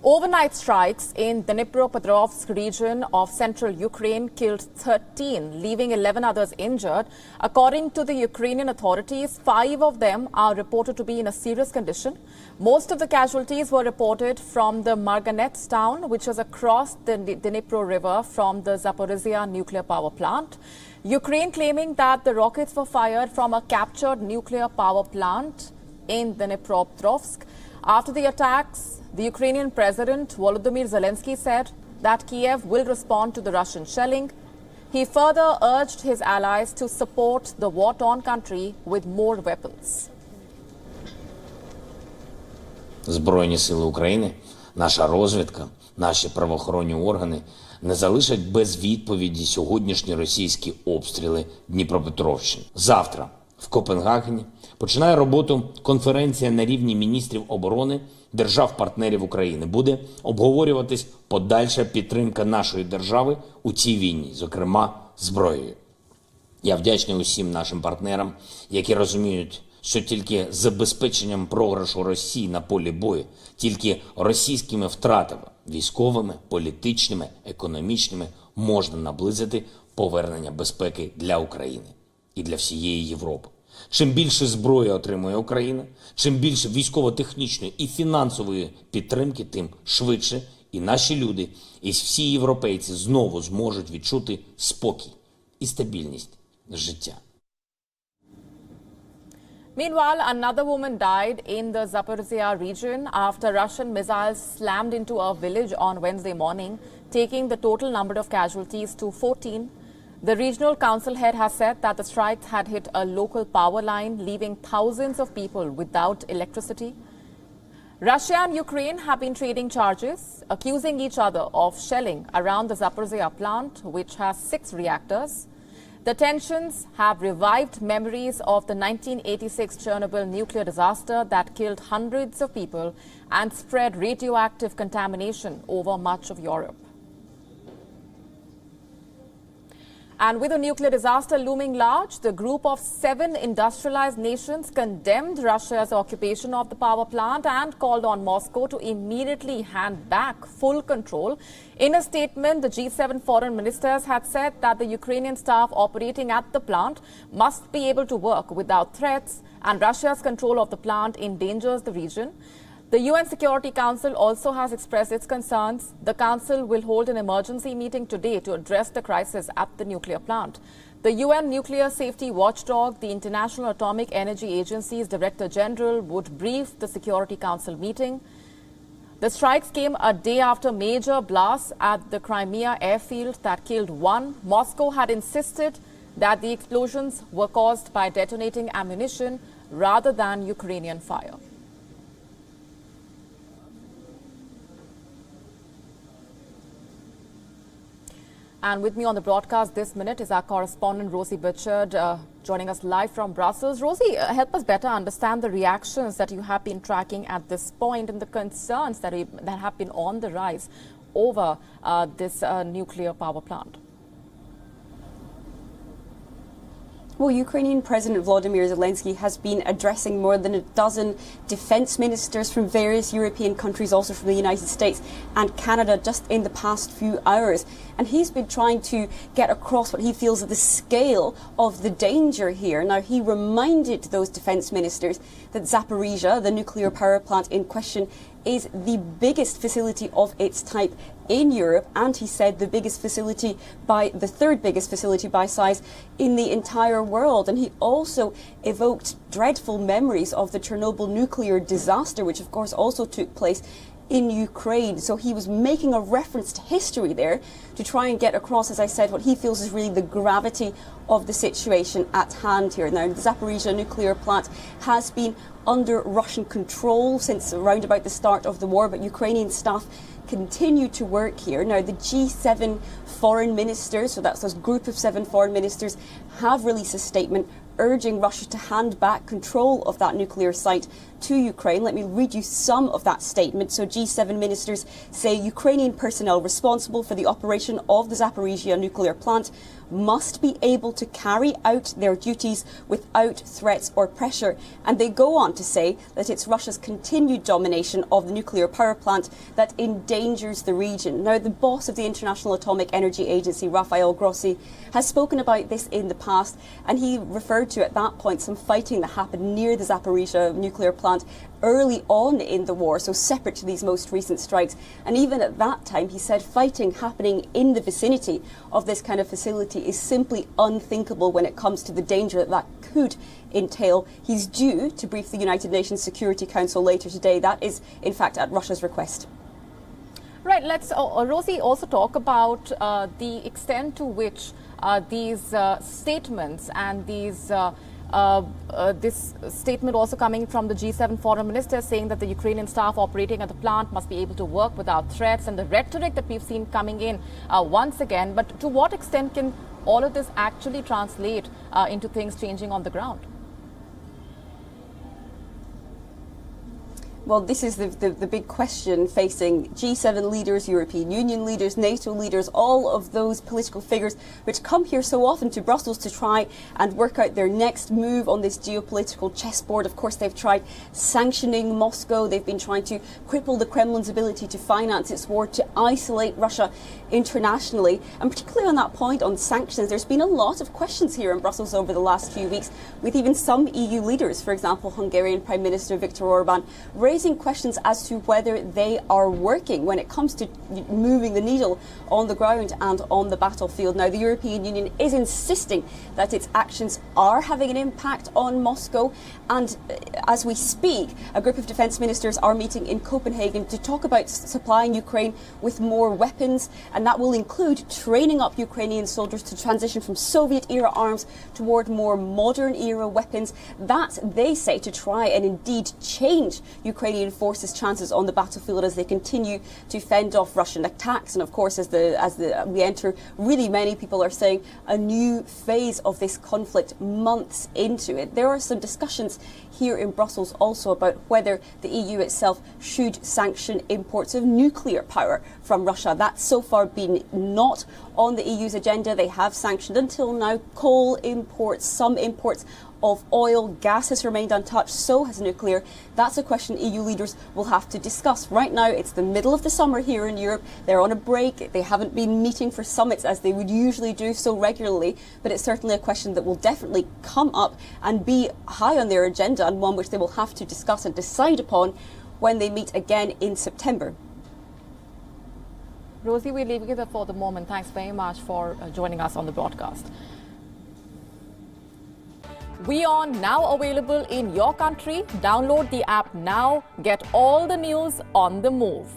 Overnight strikes in the Dnipropetrovsk region of central Ukraine killed 13, leaving 11 others injured. According to the Ukrainian authorities, 5 of them are reported to be in a serious condition. Most of the casualties were reported from the Marganets town, which is across the Dnipro River from the Zaporizhia nuclear power plant. Ukraine claiming that the rockets were fired from a captured nuclear power plant in Dnipropetrovsk. After the attacks, the Ukrainian President Volodymyr Zelensky said that Kiev will respond to the Russian shelling. He further urged his allies to support the war-torn country with more weapons. Збройні сили України, наша розвідка, наші правоохоронні органи не залишать без відповіді сьогоднішні російські обстріли Дніпропетровщини. Завтра в Копенгагені починає роботу конференція на рівні міністрів оборони держав-партнерів України. Буде обговорюватись подальша підтримка нашої держави у цій війні, зокрема зброєю. Я вдячний усім нашим партнерам, які розуміють, що тільки забезпеченням програшу Росії на полі бою, тільки російськими втратами, військовими, політичними, економічними, можна наблизити повернення безпеки для України і для всієї Європи. Чим більше зброї отримує Україна, чим більше військово-технічної і фінансової підтримки, тим швидше і наші люди, і всі європейці знову зможуть відчути спокій і стабільність життя. Meanwhile, another woman died in the Zaporizhia region after Russian missiles slammed into a village on Wednesday morning, taking the total number of casualties to 14. The regional council head has said that the strikes had hit a local power line, leaving thousands of people without electricity. Russia and Ukraine have been trading charges, accusing each other of shelling around the Zaporizhia plant, which has 6 reactors. The tensions have revived memories of the 1986 Chernobyl nuclear disaster that killed hundreds of people and spread radioactive contamination over much of Europe. And with a nuclear disaster looming large, the group of 7 industrialized nations condemned Russia's occupation of the power plant and called on Moscow to immediately hand back full control. In a statement, the G7 foreign ministers had said that the Ukrainian staff operating at the plant must be able to work without threats, and Russia's control of the plant endangers the region. The UN Security Council also has expressed its concerns. The Council will hold an emergency meeting today to address the crisis at the nuclear plant. The UN Nuclear Safety Watchdog, the International Atomic Energy Agency's Director General, would brief the Security Council meeting. The strikes came a day after major blasts at the Crimea airfield that killed 1. Moscow had insisted that the explosions were caused by detonating ammunition rather than Ukrainian fire. And with me on the broadcast this minute is our correspondent Rosie Butchard, joining us live from Brussels. Rosie, help us better understand the reactions that you have been tracking at this point and the concerns that have been on the rise over this nuclear power plant. Well, Ukrainian President Volodymyr Zelensky has been addressing more than a dozen defense ministers from various European countries, also from the United States and Canada, just in the past few hours. And he's been trying to get across what he feels is the scale of the danger here. Now, he reminded those defense ministers that Zaporizhia, the nuclear power plant in question, is the biggest facility of its type in Europe, and he said the third biggest facility by size in the entire world. And he also evoked dreadful memories of the Chernobyl nuclear disaster, which of course also took place in Ukraine. So he was making a reference to history there to try and get across, as I said, what he feels is really the gravity of the situation at hand here. Now, the Zaporizhia nuclear plant has been under Russian control since around about the start of the war, but Ukrainian staff continue to work here. Now, the G7 foreign ministers, so that's this group of 7 foreign ministers, have released a statement urging Russia to hand back control of that nuclear site to Ukraine. Let me read you some of that statement. So G7 ministers say Ukrainian personnel responsible for the operation of the Zaporizhia nuclear plant must be able to carry out their duties without threats or pressure. And they go on to say that it's Russia's continued domination of the nuclear power plant that endangers the region. Now, the boss of the International Atomic Energy Agency, Rafael Grossi, has spoken about this in the past, and he referred to at that point some fighting that happened near the Zaporizhzhia nuclear plant early on in the war, so separate to these most recent strikes. And even at that time, he said fighting happening in the vicinity of this kind of facility is simply unthinkable when it comes to the danger that that could entail. He's due to brief the United Nations Security Council later today. That is, in fact, at Russia's request. Right, let's, Rosie, also talk about the extent to which these statements and these this statement also coming from the G7 foreign ministers saying that the Ukrainian staff operating at the plant must be able to work without threats, and the rhetoric that we've seen coming in once again. But to what extent can all of this actually translate into things changing on the ground? Well, this is the big question facing G7 leaders, European Union leaders, NATO leaders, all of those political figures which come here so often to Brussels to try and work out their next move on this geopolitical chessboard. Of course, they've tried sanctioning Moscow. They've been trying to cripple the Kremlin's ability to finance its war, to isolate Russia internationally. And particularly on that point on sanctions, there's been a lot of questions here in Brussels over the last few weeks, with even some EU leaders, for example, Hungarian Prime Minister Viktor Orban, raising questions as to whether they are working when it comes to moving the needle on the ground and on the battlefield. Now, the European Union is insisting that its actions are having an impact on Moscow, and as we speak, a group of defence ministers are meeting in Copenhagen to talk about supplying Ukraine with more weapons, and that will include training up Ukrainian soldiers to transition from Soviet-era arms toward more modern-era weapons. That, they say, to try and indeed change Ukrainian forces' chances on the battlefield as they continue to fend off Russian attacks. And of course, as we enter, really many people are saying, a new phase of this conflict months into it. There are some discussions here in Brussels also about whether the EU itself should sanction imports of nuclear power from Russia. That's so far been not on the EU's agenda. They have sanctioned until now coal imports, some imports of oil. Gas has remained untouched, so has nuclear. That's a question EU leaders will have to discuss. Right now, it's the middle of the summer here in Europe. They're on a break. They haven't been meeting for summits as they would usually do so regularly, but it's certainly a question that will definitely come up and be high on their agenda, and one which they will have to discuss and decide upon when they meet again in September. Rosie, we're leaving it for the moment. Thanks very much for joining us on the broadcast. WION now available in your country. Download the app now. Get all the news on the move.